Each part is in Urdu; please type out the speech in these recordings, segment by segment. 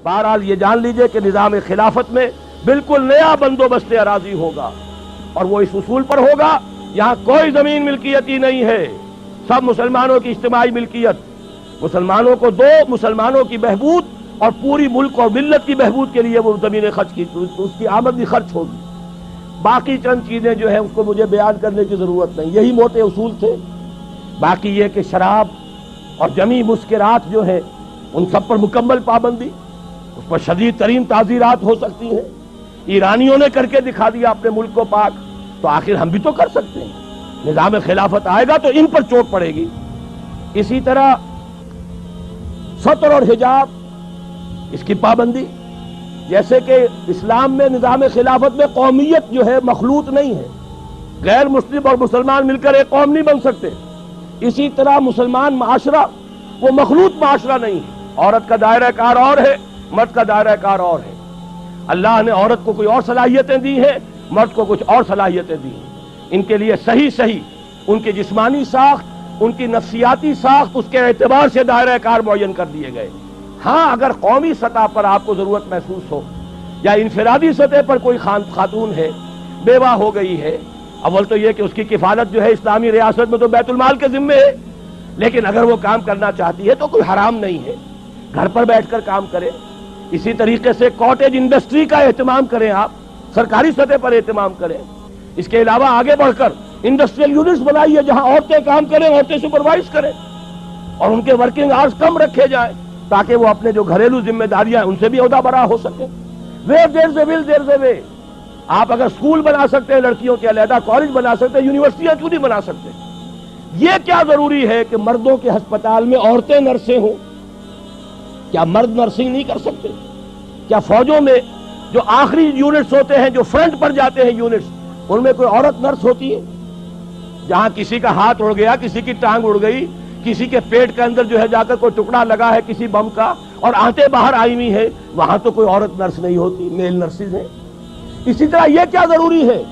بہرحال یہ جان لیجئے کہ نظام خلافت میں بالکل نیا بندوبست اراضی ہوگا، اور وہ اس اصول پر ہوگا یہاں کوئی زمین ملکیتی نہیں ہے، سب مسلمانوں کی اجتماعی ملکیت، مسلمانوں کو دو، مسلمانوں کی بہبود اور پوری ملک اور ملت کی بہبود کے لیے وہ زمینیں خرچ کی، اس کی آمد بھی خرچ ہوگی۔ باقی چند چیزیں جو ہیں اس کو مجھے بیان کرنے کی ضرورت نہیں، یہی موٹے اصول تھے۔ باقی یہ کہ شراب اور جمی مسکرات جو ہیں ان سب پر مکمل پابندی، اس پر شدید ترین تعزیرات ہو سکتی ہیں۔ ایرانیوں نے کر کے دکھا دیا اپنے ملک کو پاک، تو آخر ہم بھی تو کر سکتے ہیں۔ نظام خلافت آئے گا تو ان پر چوٹ پڑے گی۔ اسی طرح ستر اور حجاب، اس کی پابندی، جیسے کہ اسلام میں نظام خلافت میں قومیت جو ہے مخلوط نہیں ہے، غیر مسلم اور مسلمان مل کر ایک قوم نہیں بن سکتے، اسی طرح مسلمان معاشرہ وہ مخلوط معاشرہ نہیں ہے، عورت کا دائرہ کار اور ہے، مرد کا دائرہ کار اور ہے۔ اللہ نے عورت کو کوئی اور صلاحیتیں دی ہیں، مرد کو کچھ اور صلاحیتیں دی ہیں۔ ان کے لیے صحیح ان کی جسمانی ساخت، ان کی نفسیاتی ساخت، اس کے اعتبار سے دائرہ کار معین کر دیے گئے۔ ہاں اگر قومی سطح پر آپ کو ضرورت محسوس ہو یا انفرادی سطح پر کوئی خاتون ہے، بیوہ ہو گئی ہے، اول تو یہ کہ اس کی کفالت جو ہے اسلامی ریاست میں تو بیت المال کے ذمے ہے، لیکن اگر وہ کام کرنا چاہتی ہے تو کوئی حرام نہیں ہے، گھر پر بیٹھ کر کام کرے۔ اسی طریقے سے کاٹیج انڈسٹری کا اہتمام کریں، آپ سرکاری سطح پر اہتمام کریں۔ اس کے علاوہ آگے بڑھ کر انڈسٹریل یونٹس بنائیے جہاں عورتیں کام کریں، عورتیں سپروائز کریں، اور ان کے ورکنگ آورز کم رکھے جائیں تاکہ وہ اپنے جو گھریلو ذمہ داریاں ہیں ان سے بھی عہدہ برا ہو سکیں۔ ویئر دیر از اے ول دیر از اے وے۔ آپ اگر اسکول بنا سکتے ہیں لڑکیوں کے علیحدہ، کالج بنا سکتے ہیں، یونیورسٹیاں کیوں نہیں بنا سکتے؟ یہ کیا ضروری ہے کہ مردوں کے ہسپتال میں عورتیں نرسیں ہوں؟ کیا مرد نرسنگ نہیں کر سکتے؟ کیا فوجوں میں جو آخری یونٹس ہوتے ہیں، جو فرنٹ پر جاتے ہیں یونٹس، ان میں کوئی عورت نرس ہوتی ہے؟ جہاں کسی کا ہاتھ اڑ گیا، کسی کی ٹانگ اڑ گئی، کسی کے پیٹ کے اندر جو ہے جا کر کوئی ٹکڑا لگا ہے کسی بم کا اور آنتیں باہر آئی ہوئی ہے، وہاں تو کوئی عورت نرس نہیں ہوتی، میل نرسز ہیں۔ اسی طرح یہ کیا ضروری ہے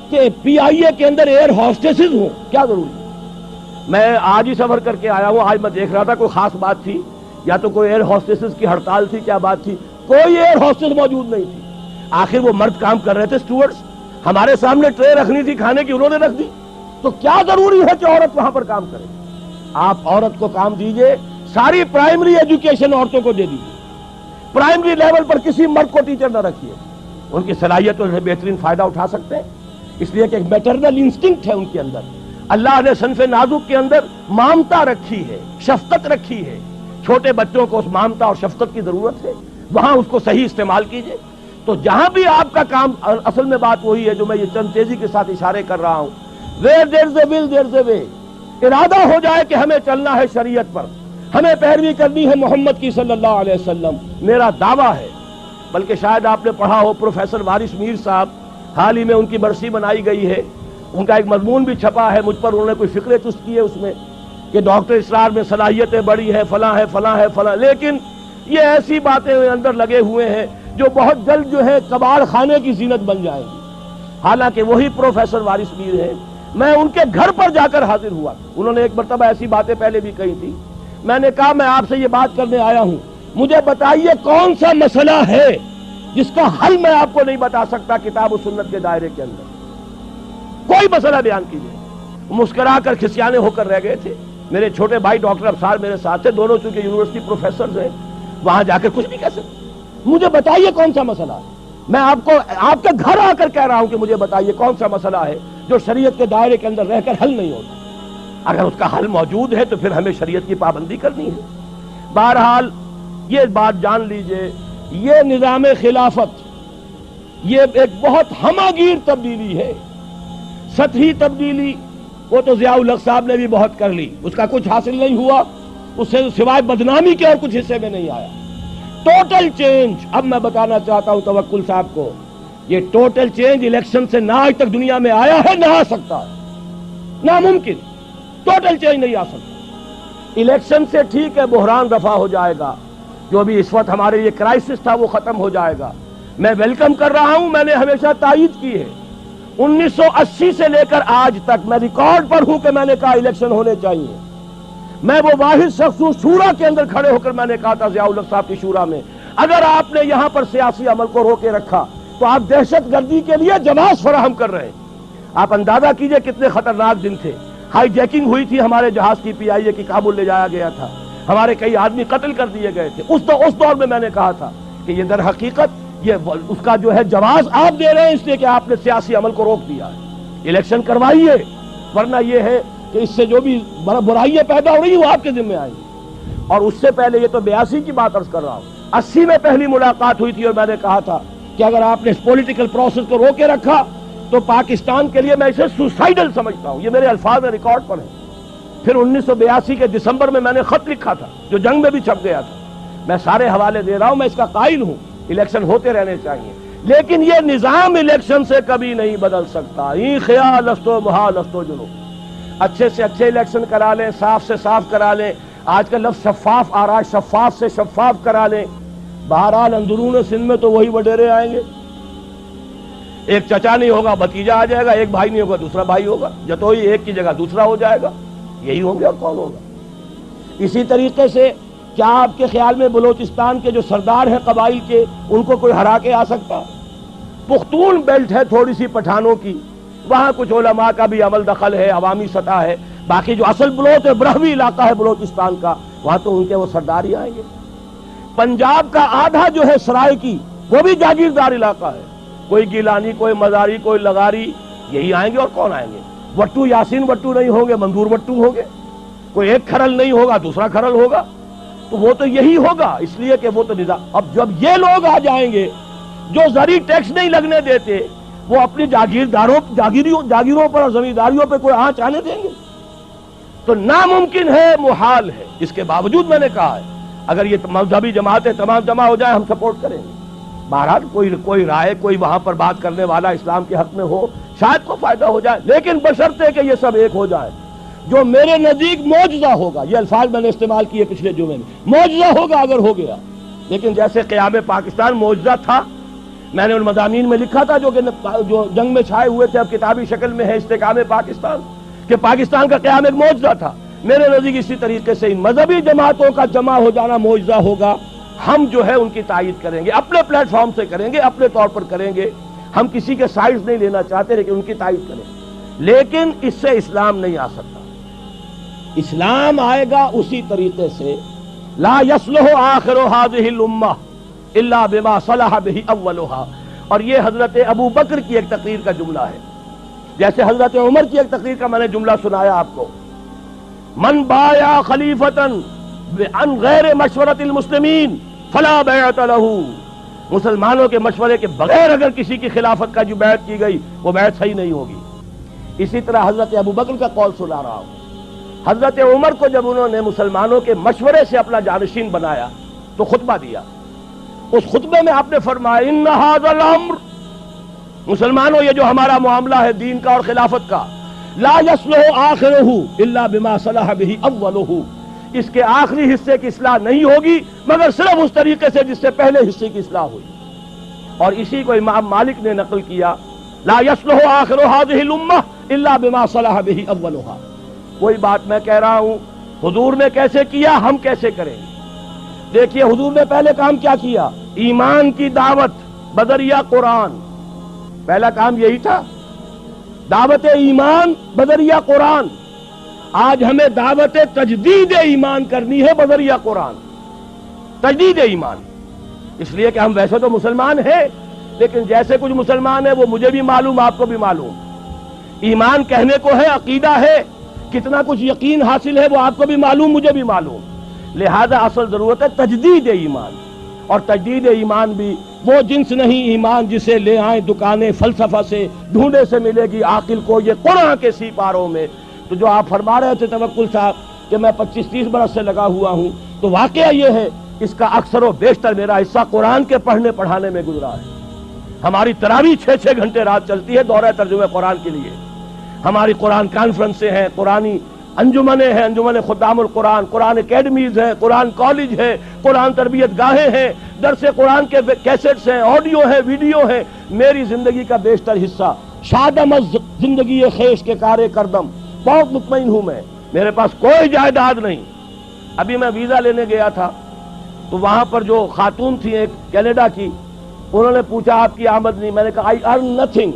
کہ پی آئی اے کے اندر ایئر ہوسٹسز ہوں؟ کیا ضروری ہے؟ میں آج ہی سفر کر کے آیا ہوں، آج میں دیکھ رہا تھا کوئی خاص بات تھی یا تو کوئی ایئر ہوسٹسز کی ہڑتال تھی، کیا بات تھی؟ کوئی ایئر ہوسٹس موجود نہیں تھی۔ آخر وہ مرد کام کر رہے تھے، اسٹوورڈز، ہمارے سامنے ٹرے رکھنی تھی کھانے کی، انہوں نے رکھ دی، تو کیا ضروری ہے کہ عورت وہاں پر کام کرے؟ آپ عورت کو کام دیجئے، ساری پرائمری ایجوکیشن عورتوں کو دے دیجئے، پرائمری لیول پر کسی مرد کو ٹیچر نہ رکھیے، ان کی صلاحیتوں سے بہترین فائدہ اٹھا سکتے ہیں، اس لیے کہ ایک میٹرنل انسٹنکٹ ہے ان کے اندر۔ اللہ نے صنف نازک کے اندر مامتا رکھی ہے، شفقت رکھی ہے، چھوٹے بچوں کو اس مامتا اور شفقت کی ضرورت ہے، وہاں اس کو صحیح استعمال کیجئے۔ تو جہاں بھی آپ کا کام، اصل میں بات وہی ہے جو میں یہ چند تیزی کے ساتھ اشارے کر رہا ہوں، where there is a will there is a way۔ ارادہ ہو جائے کہ ہمیں چلنا ہے شریعت پر، ہمیں پیروی کرنی ہے محمد کی صلی اللہ علیہ وسلم، میرا دعویٰ ہے۔ بلکہ شاید آپ نے پڑھا ہو، پروفیسر وارث میر صاحب، حال ہی میں ان کی برسی منائی گئی ہے، ان کا ایک مضمون بھی چھپا ہے، مجھ پر انہوں نے کوئی فکرے چست کی ہے اس میں کہ ڈاکٹر اسرار میں صلاحیتیں بڑی ہیں، فلاں ہے فلاں ہے فلاں، لیکن یہ ایسی باتیں اندر لگے ہوئے ہیں جو بہت جلد جو ہے کباڑ خانے کی زینت بن جائیں گی۔ حالانکہ وہی پروفیسر وارث میر ہے، میں ان کے گھر پر جا کر حاضر ہوا، انہوں نے ایک مرتبہ ایسی باتیں پہلے بھی کہی تھی، میں نے کہا میں آپ سے یہ بات کرنے آیا ہوں، مجھے بتائیے کون سا مسئلہ ہے جس کا حل میں آپ کو نہیں بتا سکتا کتاب و سنت کے دائرے کے اندر؟ کوئی مسئلہ بیان کیجیے۔ مسکرا کر کھسیانے ہو کر رہ گئے تھے۔ میرے چھوٹے بھائی ڈاکٹر افسار میرے ساتھ تھے، دونوں چونکہ یونیورسٹی پروفیسرز ہیں، وہاں جا کر کچھ نہیں کہہ سکتے۔ مجھے بتائیے کون سا مسئلہ ہے، میں آپ کو آپ کے گھر آ کر کہہ رہا ہوں کہ مجھے بتائیے کون سا مسئلہ ہے جو شریعت کے دائرے کے اندر رہ کر حل نہیں ہوتا۔ اگر اس کا حل موجود ہے تو پھر ہمیں شریعت کی پابندی کرنی ہے۔ بہرحال یہ بات جان لیجئے، یہ نظام خلافت یہ ایک بہت ہماگیر تبدیلی ہے، سطحی تبدیلی وہ تو ضیاء الحق صاحب نے بھی بہت کر لی، اس کا کچھ حاصل نہیں ہوا، اس سے سوائے بدنامی کے اور کچھ حصے میں نہیں آیا۔ ٹوٹل چینج، اب میں بتانا چاہتا ہوں توکل صاحب کو، یہ ٹوٹل چینج الیکشن سے نہ آج تک دنیا میں آیا ہے، نہ آ سکتا ہے، ناممکن، ٹوٹل چینج نہیں آ سکتا۔ الیکشن سے ٹھیک ہے بحران رفع ہو جائے گا، جو بھی اس وقت ہمارے یہ کرائسس تھا وہ ختم ہو جائے گا، میں ویلکم کر رہا ہوں، میں نے ہمیشہ تائید کی ہے۔ 1980 سے لے کر آج تک میں ریکارڈ پر ہوں کہ میں نے کہا الیکشن ہونے چاہیے۔ میں وہ واحد شخص ہوں شورا کے اندر کھڑے ہو کر میں نے کہا تھا ضیاء الحق صاحب کی شورا میں، اگر آپ نے یہاں پر سیاسی عمل کو روکے رکھا تو آپ دہشت گردی کے لیے جواز فراہم کر رہے ہیں۔ آپ اندازہ کیجئے کتنے خطرناک دن تھے، ہائی جیکنگ ہوئی تھی ہمارے جہاز کی PIA کی، کابل لے جایا گیا تھا، ہمارے کئی آدمی قتل کر دیے گئے تھے۔ اس دور میں نے کہا تھا کہ یہ در حقیقت یہ اس کا جو ہے جواز آپ دے رہے ہیں اس لیے کہ آپ نے سیاسی عمل کو روک دیا ہے۔ الیکشن کروائیے، ورنہ یہ ہے کہ اس سے جو بھی برائیاں پیدا ہو رہی ہیں وہ آپ کے ذمہ آئیں گی۔ اور اس سے پہلے، یہ تو 82 کی بات عرض کر رہا ہوں، 80 میں پہلی ملاقات ہوئی تھی اور میں نے کہا تھا کہ اگر آپ نے اس پولیٹیکل پروسیس کو روکے رکھا تو پاکستان کے لیے میں اسے سوسائڈل سمجھتا ہوں۔ یہ میرے الفاظ میں ریکارڈ پر ہیں۔ پھر 1982 کے دسمبر میں نے خط لکھا تھا جو جنگ میں بھی چھپ گیا تھا، میں سارے حوالے دے رہا ہوں، میں اس کا قائل ہوں، الیکشن ہوتے رہنے چاہیے، لیکن یہ نظام الیکشن سے کبھی نہیں بدل سکتا۔ این خیال است و محال است و جنو، اچھے سے اچھے الیکشن کرا لیں، صاف سے صاف کرا لیں، آج کا لفظ شفاف آ رہا ہے، شفاف سے شفاف کرا لیں، بہرحال اندرون سندھ میں تو وہی وڈیرے آئیں گے، ایک چچا نہیں ہوگا بھتیجا آ جائے گا، ایک بھائی نہیں ہوگا دوسرا بھائی ہوگا، جتوئی ایک کی جگہ دوسرا ہو جائے گا، یہی ہوں گے اور کون ہوگا۔ اسی طریقے سے کیا آپ کے خیال میں بلوچستان کے جو سردار ہیں قبائل کے، ان کو کوئی ہرا کے آ سکتا؟ پختون بیلٹ ہے تھوڑی سی پٹھانوں کی، وہاں کچھ علماء کا بھی عمل دخل ہے، عوامی سطح ہے، باقی جو اصل بلوچ ہے، برہوی علاقہ ہے بلوچستان کا، وہاں تو ان کے وہ سردار ہی آئیں گے۔ پنجاب کا آدھا جو ہے سرائے کی، وہ بھی جاگیردار علاقہ ہے، کوئی گیلانی، کوئی مزاری، کوئی لغاری، یہی آئیں گے اور کون آئیں گے؟ وٹو یاسین وٹو نہیں ہوں گے، منظور وٹو ہوں گے، کوئی ایک کھرل نہیں ہوگا دوسرا کھرل ہوگا، تو وہ تو یہی ہوگا، اس لیے کہ وہ تو نظام۔ اب جب یہ لوگ آ جائیں گے جو زرعی ٹیکس نہیں لگنے دیتے، وہ اپنی جاگیروں پر اور زمینداریوں پہ کوئی آنچ آنے دیں گے؟ تو ناممکن ہے، محال ہے۔ اس کے باوجود میں نے کہا ہے اگر یہ مذہبی جماعتیں تمام جمع ہو جائیں ہم سپورٹ کریں گے۔ بہرحال کوئی رائے، کوئی وہاں پر بات کرنے والا اسلام کے حق میں ہو، شاید کو فائدہ ہو جائے، لیکن بشرطے کہ یہ سب ایک ہو جائے، جو میرے نزدیک معجزہ ہوگا، یہ الفاظ میں نے استعمال کیے پچھلے جمعے میں، معجزہ ہوگا اگر ہو گیا، لیکن جیسے قیام پاکستان معجزہ تھا، میں نے ان مضامین میں لکھا تھا جو جنگ میں چھائے ہوئے تھے، اب کتابی شکل میں ہے استحکام پاکستان، کہ پاکستان کا قیام ایک معجزہ تھا۔ میرے نزدیک اسی طریقے سے ان مذہبی جماعتوں کا جمع ہو جانا معجزہ ہوگا۔ ہم جو ہے ان کی تائید کریں گے، اپنے پلیٹ فارم سے کریں گے، اپنے طور پر کریں گے، ہم کسی کے سائڈز نہیں لینا چاہتے، لیکن ان کی تائید کریں گے۔ لیکن اس سے اسلام نہیں آ سکتا۔ اسلام آئے گا اسی طریقے سے، لا یصلح آخر هذه الامہ الا بما صلح به اولها، اور یہ حضرت ابو بکر کی ایک تقریر کا جملہ ہے، جیسے حضرت عمر کی ایک تقریر کا میں نے جملہ سنایا آپ کو، من بایا خلیفتا عن غیر مشورۃ المسلمین فلا بیعت له، مسلمانوں کے مشورے کے بغیر اگر کسی کی خلافت کا جو بیعت کی گئی وہ بیعت صحیح نہیں ہوگی۔ اسی طرح حضرت ابو بکر کا قول سنا رہا ہوں، حضرت عمر کو جب انہوں نے مسلمانوں کے مشورے سے اپنا جانشین بنایا تو خطبہ دیا، اس خطبے میں آپ نے فرمایا ان ھذا الامر، مسلمانوں یہ جو ہمارا معاملہ ہے دین کا اور خلافت کا، لا یصلح آخرہ الا بما صلح به اولہ، اس کے آخری حصے کی اصلاح نہیں ہوگی مگر صرف اس طریقے سے جس سے پہلے حصے کی اصلاح ہوئی۔ اور اسی کو امام مالک نے نقل کیا، لا یصلح آخر هذه الامہ الا بما صلح به اولھا۔ وہی بات میں کہہ رہا ہوں، حضور نے کیسے کیا ہم کیسے کریں گے؟ دیکھیے حضور نے پہلے کام کیا کیا، ایمان کی دعوت بذریعہ قرآن، پہلا کام یہی تھا، دعوت ایمان بذریعہ قرآن۔ آج ہمیں دعوت تجدید ایمان کرنی ہے بذریعہ قرآن، تجدید ایمان، اس لیے کہ ہم ویسے تو مسلمان ہیں، لیکن جیسے کچھ مسلمان ہیں وہ مجھے بھی معلوم، آپ کو بھی معلوم، ایمان کہنے کو ہے، عقیدہ ہے، کتنا کچھ یقین حاصل ہے وہ آپ کو بھی معلوم، مجھے بھی معلوم، لہذا اصل ضرورت ہے تجدید ایمان۔ اور تجدید ایمان بھی وہ جنس نہیں ایمان جسے لے آئیں دکانیں فلسفہ سے، ڈھونڈے سے ملے گی عاقل کو یہ قرآن کے سی پاروں میں۔ تو جو آپ فرما رہے تھے توکل صاحب کہ میں 25-30 برس سے لگا ہوا ہوں، تو واقعہ یہ ہے اس کا اکثر و بیشتر میرا حصہ قرآن کے پڑھنے پڑھانے میں گزرا ہے۔ ہماری تراویح 6-6 گھنٹے رات چلتی ہے دورہ ترجمہ قرآن کے لیے، ہماری قرآن کانفرنسیں ہیں، قرآنی انجمنیں ہیں، انجمن خدام القرآن، قرآن اکیڈمیز ہیں، قرآن کالج ہے، قرآن تربیت گاہیں ہیں، درس قرآن کے کیسٹس ہیں، آڈیو ہیں، ویڈیو ہیں۔ میری زندگی کا بیشتر حصہ شادم از زندگی خیش کے کارے کردم، بہت مطمئن ہوں میں، میرے پاس کوئی جائیداد نہیں۔ ابھی میں ویزا لینے گیا تھا تو وہاں پر جو خاتون تھی ایک کینیڈا کی، انہوں نے پوچھا آپ کی آمد نہیں؟ میں نے کہا آئی ارن نتھنگ.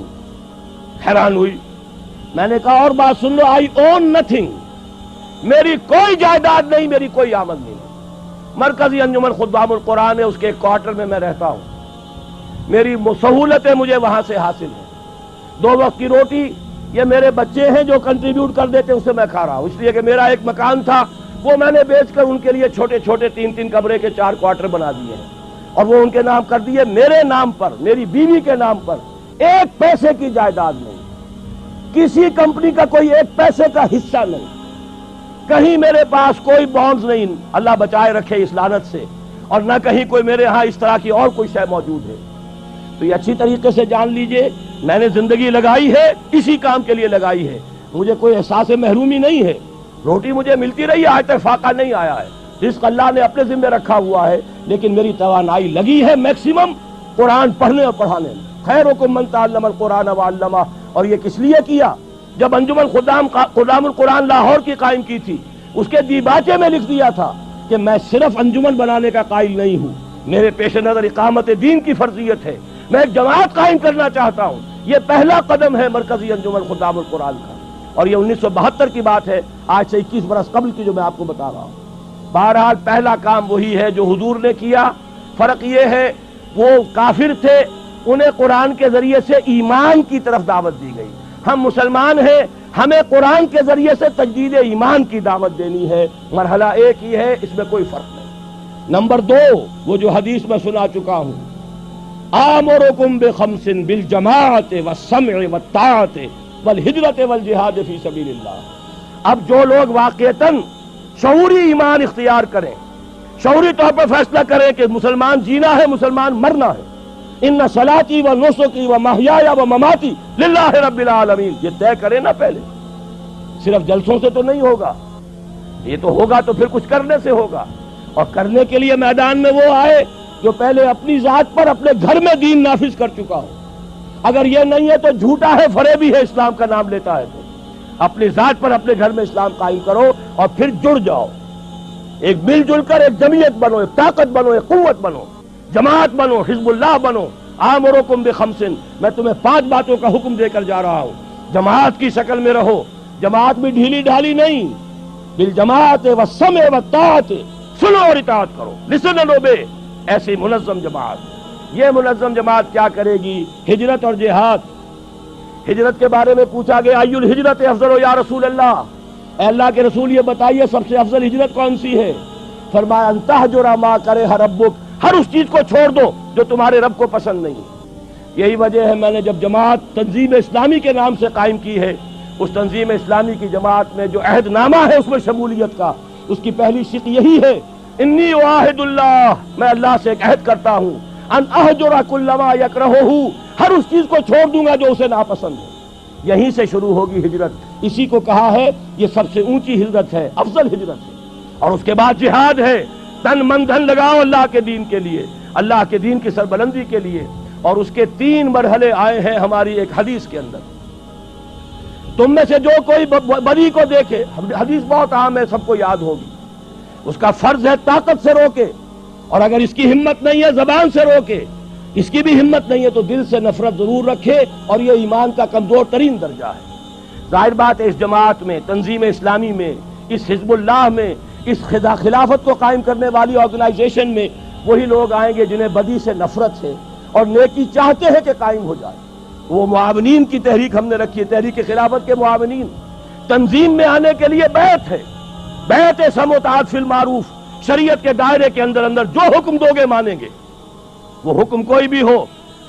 حیران ہوئی. میں نے کہا اور بات سن لو، آئی اون نتھنگ. میری کوئی جائیداد نہیں، میری کوئی آمد نہیں. مرکزی انجمن خدام القرآن ہے، اس کے ایک کوارٹر میں رہتا ہوں. میری سہولتیں مجھے وہاں سے حاصل ہیں. 2 وقت کی روٹی یہ میرے بچے ہیں جو کنٹریبیوٹ کر دیتے ہیں، اسے میں کھا رہا ہوں. اس لیے کہ میرا ایک مکان تھا، وہ میں نے بیچ کر ان کے لیے چھوٹے چھوٹے 3 کمرے کے 4 کوارٹر بنا دیے ہیں، اور وہ ان کے نام کر دیے. میرے نام پر، میری بیوی کے نام پر 1 پیسے کی جائیداد نہیں، کسی کمپنی کا کوئی 1 پیسے کا حصہ نہیں، کہیں میرے پاس کوئی بانڈز نہیں، اللہ بچائے رکھے اس لعنت سے، اور نہ کہیں کوئی میرے ہاں اس طرح کی اور کوئی شے موجود ہے. تو یہ اچھی طریقے سے جان لیجئے، میں نے زندگی لگائی ہے اسی کام کے لیے لگائی ہے. مجھے کوئی احساس محرومی نہیں ہے. روٹی مجھے ملتی رہی ہے، آج تک فاقہ نہیں آیا ہے. رزق اللہ نے اپنے ذمہ رکھا ہوا ہے، لیکن میری توانائی لگی ہے میکسیمم قرآن پڑھنے اور پڑھانے میں. خیرکم من تعلم القرآن وعلمہ. اور یہ کس لیے کیا؟ جب انجمن خدام القرآن لاہور کی قائم کی تھی، اس کے دیباچے میں لکھ دیا تھا کہ میں صرف انجمن بنانے کا قائل نہیں ہوں، میرے پیش نظر اقامت دین کی فرضیت ہے، میں ایک جماعت قائم کرنا چاہتا ہوں. یہ پہلا قدم ہے مرکزی انجمن خدام القرآن کا، اور یہ 1972 کی بات ہے، آج سے 21 برس قبل کی جو میں آپ کو بتا رہا ہوں. بہرحال پہلا کام وہی ہے جو حضور نے کیا. فرق یہ ہے وہ کافر تھے، انہیں قرآن کے ذریعے سے ایمان کی طرف دعوت دی گئی. ہم مسلمان ہیں، ہمیں قرآن کے ذریعے سے تجدید ایمان کی دعوت دینی ہے. مرحلہ ایک ہی ہے، اس میں کوئی فرق نہیں. نمبر 2، وہ جو حدیث میں سنا چکا ہوں، آمرکم بخمس بالجماعت والسمع والطاعت والہجرت والجہاد فی سبیل اللہ. اب جو لوگ واقعتاً شعوری ایمان اختیار کریں، شعوری طور پر فیصلہ کریں کہ مسلمان جینا ہے، مسلمان مرنا ہے، ان صلاتی و نسکی و محیایا و مماتی للہ رب العالمین، یہ طے کریں نا پہلے. صرف جلسوں سے تو نہیں ہوگا، یہ تو ہوگا تو پھر کچھ کرنے سے ہوگا. اور کرنے کے لیے میدان میں وہ آئے جو پہلے اپنی ذات پر اپنے گھر میں دین نافذ کر چکا ہو. اگر یہ نہیں ہے تو جھوٹا ہے، فریبی ہے، اسلام کا نام لیتا ہے. تو اپنی ذات پر اپنے گھر میں اسلام قائم کرو اور پھر جڑ جاؤ، ایک مل جل کر ایک جمعیت بنو، ایک طاقت بنو، ایک قوت بنو، جماعت بنو، حزب اللہ بنو. آمرکم بخمس، میں تمہیں 5 باتوں کا حکم دے کر جا رہا ہوں. جماعت کی شکل میں رہو، جماعت بھی ڈھیلی ڈھالی نہیں، بالجماعت والسمع والطاعت، سنو اور اطاعت کرو، لسن اینڈ اوبے. ایسی منظم جماعت. یہ منظم جماعت کیا کرے گی؟ ہجرت اور جہاد. ہجرت کے بارے میں پوچھا گیا، ای الہجرت افضل یا رسول اللہ، اے اللہ کے رسول یہ بتائیے سب سے افضل ہجرت کون سی ہے؟ فرمایا ان تہجر ما کرہ ربک، ہر اس چیز کو چھوڑ دو جو تمہارے رب کو پسند نہیں. یہی وجہ ہے میں نے جب جماعت تنظیم اسلامی کے نام سے قائم کی ہے، اس تنظیم اسلامی کی جماعت میں جو عہد نامہ ہے اس میں شمولیت کا، اس کی پہلی شق یہی ہے، انی واحد اللہ، میں اللہ سے ایک عہد کرتا ہوں، ان اہجر کل ما یکرہہ، ہر اس چیز کو چھوڑ دوں گا جو اسے ناپسند ہے. یہیں سے شروع ہوگی ہجرت. اسی کو کہا ہے یہ سب سے اونچی ہجرت ہے، افضل ہجرت ہے. اور اس کے بعد جہاد ہے، تن من دھن لگاؤ اللہ کے دین کے لیے، اللہ کے دین کی سربلندی کے لیے. اور اس کے 3 مرحلے آئے ہیں ہماری ایک حدیث کے اندر. تم میں سے جو کوئی بدی کو دیکھے، حدیث بہت عام ہے، سب کو یاد ہوگی، اس کا فرض ہے طاقت سے روکے، اور اگر اس کی ہمت نہیں ہے زبان سے روکے، اس کی بھی ہمت نہیں ہے تو دل سے نفرت ضرور رکھے، اور یہ ایمان کا کمزور ترین درجہ ہے. ظاہر بات ہے اس جماعت میں، تنظیم اسلامی میں، اس حزب اللہ میں، اس خلافت کو قائم کرنے والی آرگنائزیشن میں وہی لوگ آئیں گے جنہیں بدی سے نفرت ہے اور نیکی چاہتے ہیں کہ قائم ہو جائے. وہ معاونین کی تحریک ہم نے رکھی ہے، تحریک خلافت کے معاونین. تنظیم میں آنے کے لیے بیعت ہے، بیعت سمع و طاعت فی المعروف، شریعت کے دائرے کے اندر جو حکم دو گے مانیں گے. وہ حکم کوئی بھی ہو،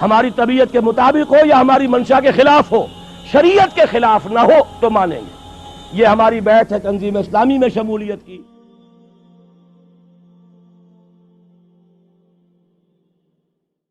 ہماری طبیعت کے مطابق ہو یا ہماری منشا کے خلاف ہو، شریعت کے خلاف نہ ہو تو مانیں گے. یہ ہماری بیعت ہے تنظیم اسلامی میں شمولیت کی.